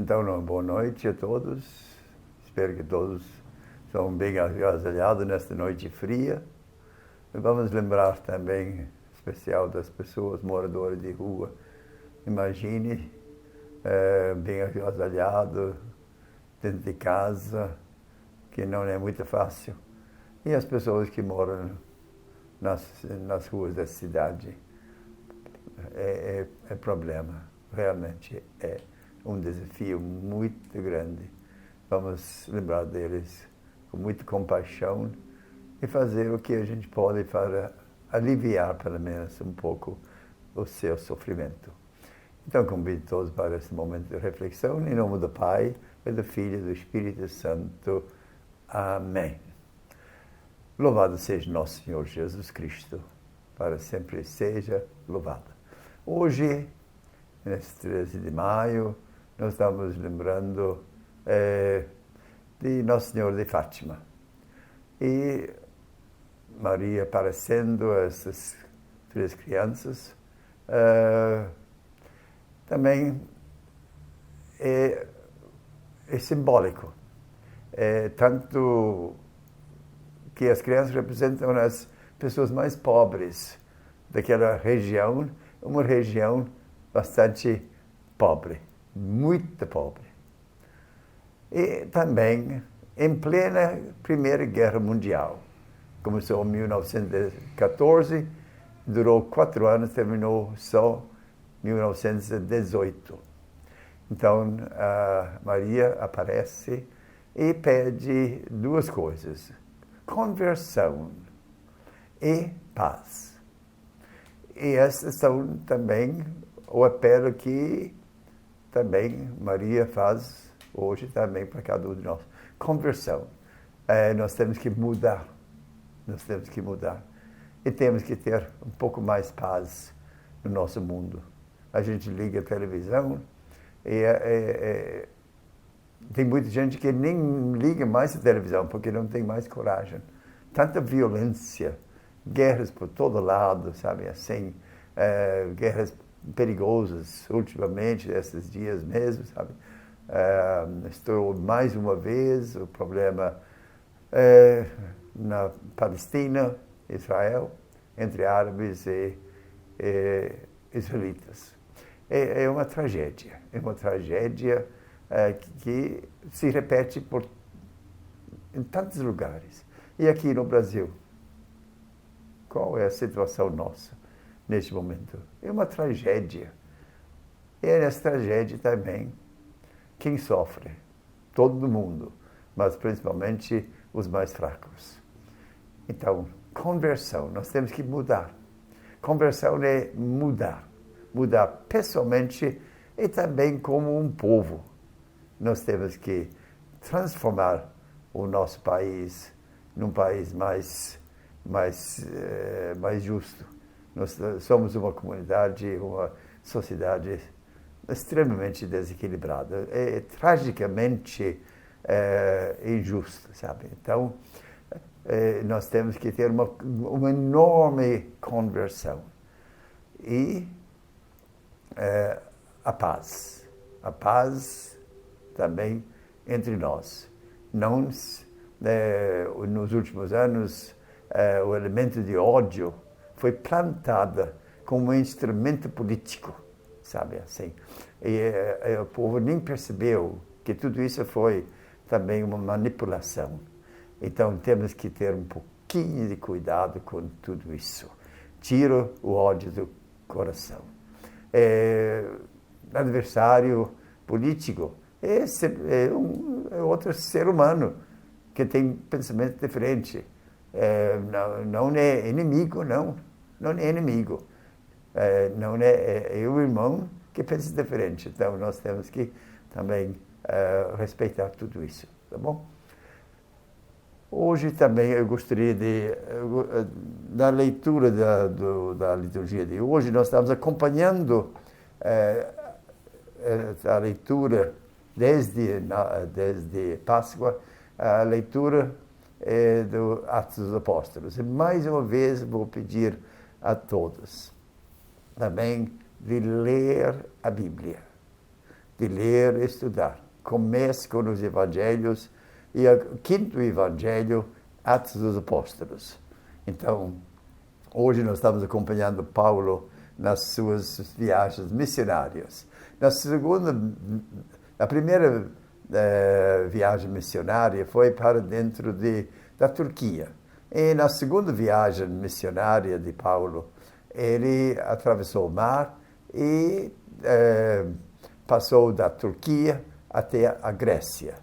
Então, uma boa noite a todos. Espero que todos são bem agasalhados nesta noite fria. E vamos lembrar também, especial, das pessoas moradoras de rua. Imagine, bem agasalhado, dentro de casa, que não é muito fácil. E as pessoas que moram nas ruas da cidade. É problema, realmente é um desafio muito grande. Vamos lembrar deles com muita compaixão e fazer o que a gente pode para aliviar, pelo menos, um pouco o seu sofrimento. Então, convido todos para esse momento de reflexão, em nome do Pai, e do Filho e do Espírito Santo. Amém. Louvado seja nosso Senhor Jesus Cristo, para sempre seja louvado. Hoje, nesse 13 de maio, nós estamos lembrando de Nosso Senhor de Fátima. E Maria aparecendo a essas três crianças, também é simbólico. Tanto que as crianças representam as pessoas mais pobres daquela região, uma região bastante pobre, muito pobre. E também em plena Primeira Guerra Mundial. Começou em 1914, durou 4 anos, terminou só em 1918. Então, a Maria aparece e pede duas coisas: conversão e paz. E esses são também o apelo que também Maria faz hoje também para cada um de nós. Conversão. Nós temos que mudar. Nós temos que mudar. E temos que ter um pouco mais paz no nosso mundo. A gente liga a televisão e tem muita gente que nem liga mais a televisão porque não tem mais coragem. Tanta violência, guerras por todo lado, sabe, assim, guerras perigosas ultimamente, esses dias mesmo, sabe. Estou mais uma vez o problema na Palestina, Israel, entre árabes e israelitas. É uma tragédia que se repete em tantos lugares. E aqui no Brasil, qual é a situação nossa neste momento? É uma tragédia. E nessa tragédia também, quem sofre? Todo mundo, mas principalmente os mais fracos. Então, conversão, nós temos que mudar. Conversão é mudar pessoalmente e também como um povo. Nós temos que transformar o nosso país num país mais justo. Nós somos uma comunidade, uma sociedade extremamente desequilibrada, tragicamente injusta, sabe? Então, nós temos que ter uma enorme conversão. E a paz também entre nós. Não, nos últimos anos, o elemento de ódio foi plantado como um instrumento político, sabe, assim. E o povo nem percebeu que tudo isso foi também uma manipulação. Então, temos que ter um pouquinho de cuidado com tudo isso. Tira o ódio do coração. Adversário político é outro ser humano que tem pensamento diferente. Não é inimigo, não é inimigo. Não é o irmão que pensa diferente. Então, nós temos que também respeitar tudo isso, tá bom? Hoje também eu gostaria da leitura da liturgia de hoje. Nós estamos acompanhando a leitura desde Páscoa, a leitura do Atos dos Apóstolos. E mais uma vez vou pedir a todos também de ler a Bíblia. de ler e estudar. Comece com os evangelhos e o quinto evangelho, Atos dos Apóstolos. Então, hoje nós estamos acompanhando Paulo nas suas viagens missionárias. A primeira viagem missionária foi para dentro da Turquia. E na segunda viagem missionária de Paulo, ele atravessou o mar e passou da Turquia até a Grécia.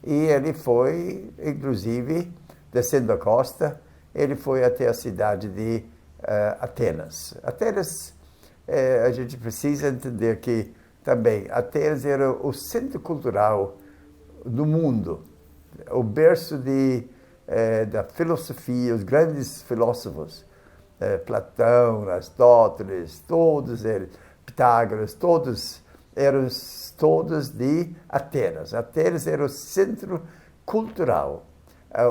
E ele foi, inclusive, descendo a costa, ele foi até a cidade de Atenas. Atenas, a gente precisa entender que também Atenas era o centro cultural do mundo, o berço da filosofia, os grandes filósofos, Platão, Aristóteles, todos eles, Pitágoras, todos eram de Atenas. Atenas era o centro cultural,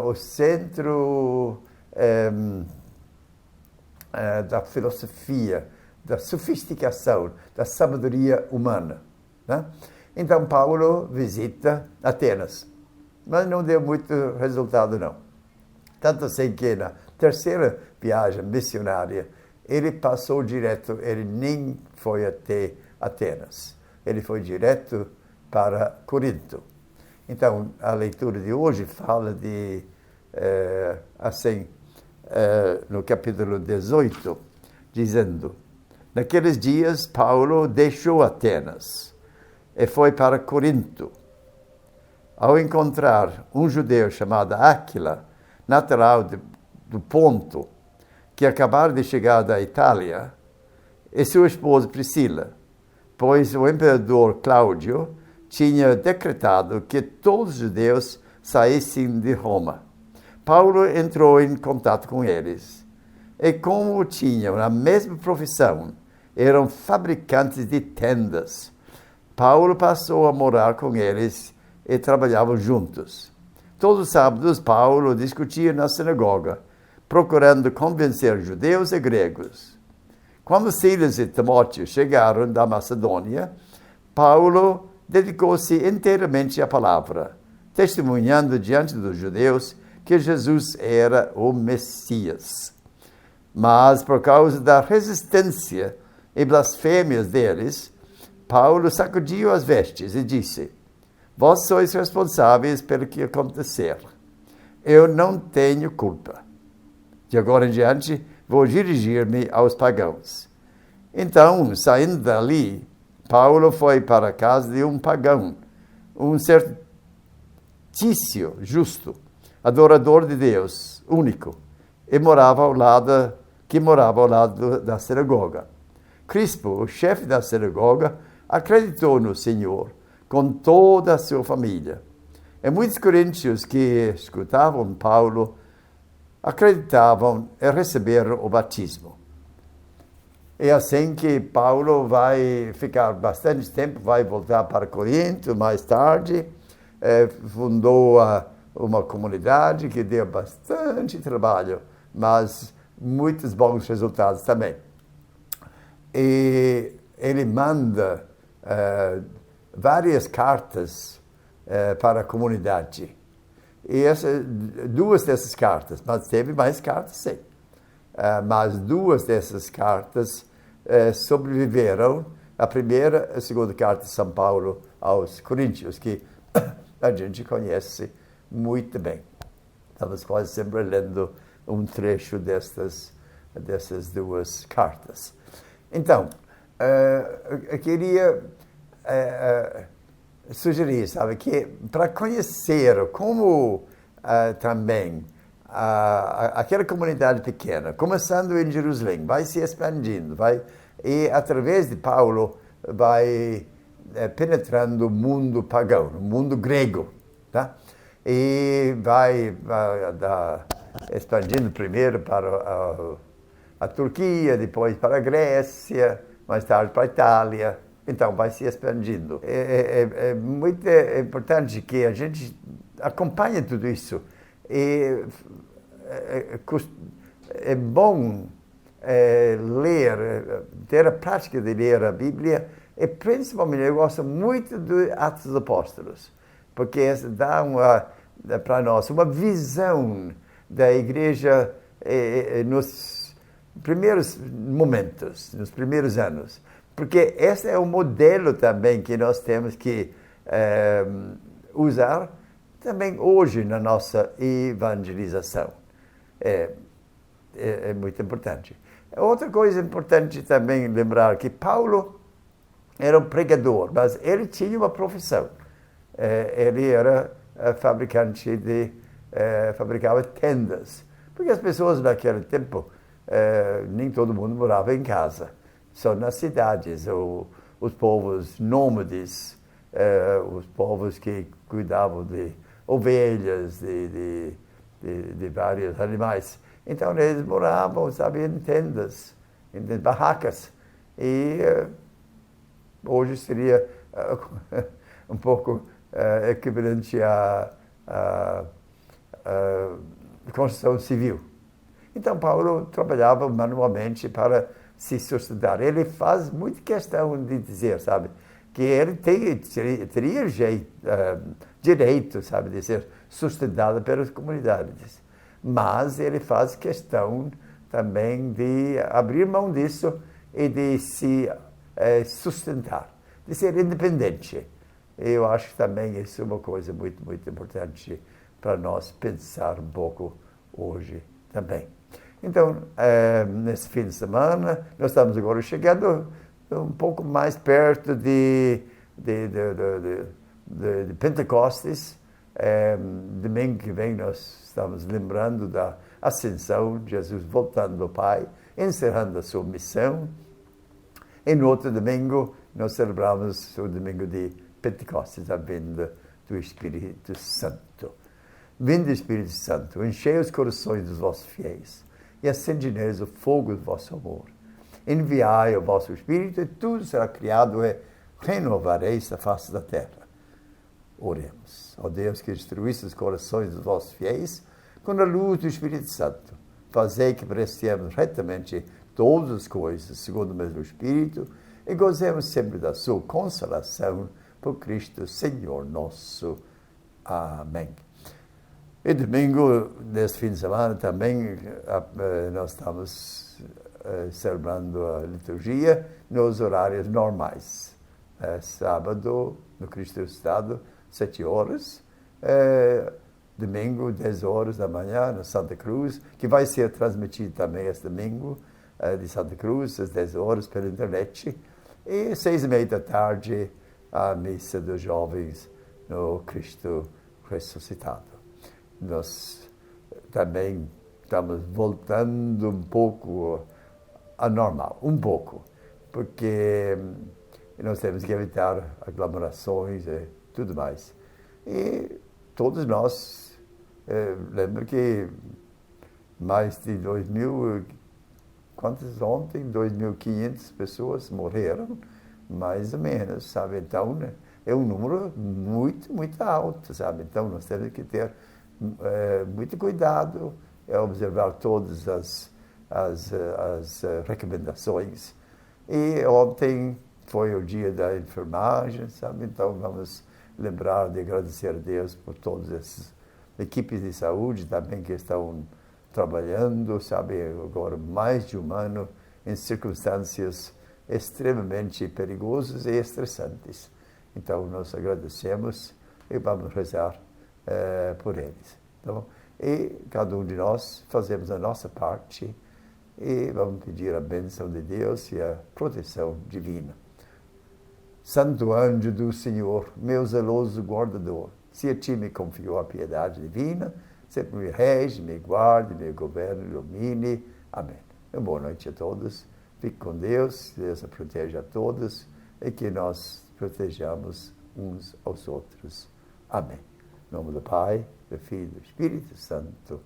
o centro da filosofia, da sofisticação, da sabedoria humana. Né? Então, Paulo visita Atenas, mas não deu muito resultado, não. Tanto assim que na terceira viagem missionária, ele passou direto, ele nem foi até Atenas. Ele foi direto para Corinto. Então, a leitura de hoje fala no capítulo 18, dizendo: naqueles dias, Paulo deixou Atenas e foi para Corinto. Ao encontrar um judeu chamado Áquila, natural do Ponto, que acabara de chegar da Itália, e sua esposa Priscila, pois o imperador Cláudio tinha decretado que todos os judeus saíssem de Roma. Paulo entrou em contato com eles, e como tinham a mesma profissão, eram fabricantes de tendas. Paulo passou a morar com eles e trabalhavam juntos. Todos os sábados, Paulo discutia na sinagoga, procurando convencer judeus e gregos. Quando Silas e Timóteo chegaram da Macedônia, Paulo dedicou-se inteiramente à palavra, testemunhando diante dos judeus que Jesus era o Messias. Mas, por causa da resistência e blasfêmias deles, Paulo sacudiu as vestes e disse: vós sois responsáveis pelo que acontecer. Eu não tenho culpa. De agora em diante, vou dirigir-me aos pagãos. Então, saindo dali, Paulo foi para a casa de um pagão, um certo Tício justo, adorador de Deus, único, e morava ao lado da sinagoga. Crispo, o chefe da sinagoga, acreditou no Senhor com toda a sua família. E muitos coríntios que escutavam Paulo acreditavam e receberam o batismo. É assim que Paulo vai ficar bastante tempo, vai voltar para Corinto mais tarde, fundou uma comunidade que deu bastante trabalho, mas muitos bons resultados também. E ele manda várias cartas para a comunidade. E duas dessas cartas, mas teve mais cartas, sim. Mas duas dessas cartas sobreviveram. A primeira e a segunda carta de São Paulo aos Coríntios, que a gente conhece muito bem. Estamos quase sempre lendo um trecho dessas duas cartas. Então, eu queria sugerir, sabe, que para conhecer como também aquela comunidade pequena, começando em Jerusalém, vai se expandindo, e através de Paulo vai penetrando o mundo pagão, o mundo grego, tá? E vai expandindo primeiro para a Turquia, depois para a Grécia, mais tarde para a Itália. Então, vai se expandindo. É muito importante que a gente acompanhe tudo isso. É bom ler, ter a prática de ler a Bíblia E principalmente eu gosto muito de Atos dos Apóstolos, porque isso dá para nós uma visão da igreja nos primeiros momentos, nos primeiros anos. Porque esse é o modelo também que nós temos que usar também hoje na nossa evangelização. É muito importante. Outra coisa importante também lembrar que Paulo era um pregador, mas ele tinha uma profissão. Ele era fabricante fabricava tendas. Porque as pessoas naquele tempo, nem todo mundo morava em casa. Só nas cidades, os povos nômades, os povos que cuidavam de ovelhas, de vários animais. Então eles moravam, sabe, em tendas, em barracas. E hoje seria um pouco equivalente à construção civil. Então Paulo trabalhava manualmente para se sustentar. Ele faz muita questão de dizer, sabe, que ele teria direito, sabe, de ser sustentado pelas comunidades. Mas ele faz questão também de abrir mão disso e de se sustentar, de ser independente. Eu acho que também isso é uma coisa muito, muito importante para nós pensar um pouco hoje também. Então, nesse fim de semana, nós estamos agora chegando um pouco mais perto de Pentecostes. Domingo que vem nós estamos lembrando da ascensão, Jesus voltando ao Pai, encerrando a sua missão. E no outro domingo nós celebramos o domingo de Pentecostes, a vinda do Espírito Santo. Vinde, Espírito Santo, enchei os corações dos vossos fiéis e acende neles o fogo do vosso amor. Enviai o vosso Espírito e tudo será criado e renovareis a face da terra. Oremos. Ó Deus, que instruísse os corações dos vossos fiéis com a luz do Espírito Santo. Fazei que apreciemos retamente todas as coisas, segundo o mesmo Espírito, e gozemos sempre da sua consolação por Cristo, Senhor nosso. Amém. E domingo, neste fim de semana, também nós estamos celebrando a liturgia nos horários normais. Sábado, no Cristo Ressuscitado, 7 horas. Domingo, 10 horas da manhã, na Santa Cruz, que vai ser transmitido também esse domingo, de Santa Cruz, às 10 horas, pela internet. E 6:30 da tarde, a missa dos jovens no Cristo Ressuscitado. Nós também estamos voltando um pouco a normal, um pouco, porque nós temos que evitar aglomerações e tudo mais. E todos nós, lembro que mais de 2.000, quantas ontem? 2.500 pessoas morreram, mais ou menos, sabe? Então, é um número muito, muito alto, sabe? Então, nós temos que ter muito cuidado, observar todas as recomendações. E ontem foi o dia da enfermagem, sabe? Então, vamos lembrar de agradecer a Deus por todas essas equipes de saúde também que estão trabalhando, sabe? Agora mais de um ano em circunstâncias extremamente perigosas e estressantes. Então, nós agradecemos e vamos rezar por eles. Então, e cada um de nós fazemos a nossa parte e vamos pedir a bênção de Deus e a proteção divina. Santo anjo do Senhor, meu zeloso guardador, se a ti me confiou a piedade divina, sempre me rege, me guarde, me governe, ilumine. Amém. Uma boa noite a todos. Fique com Deus, Deus a proteja a todos e que nós protejamos uns aos outros. Amém. Em nome do Pai, do Filho e do Espírito Santo.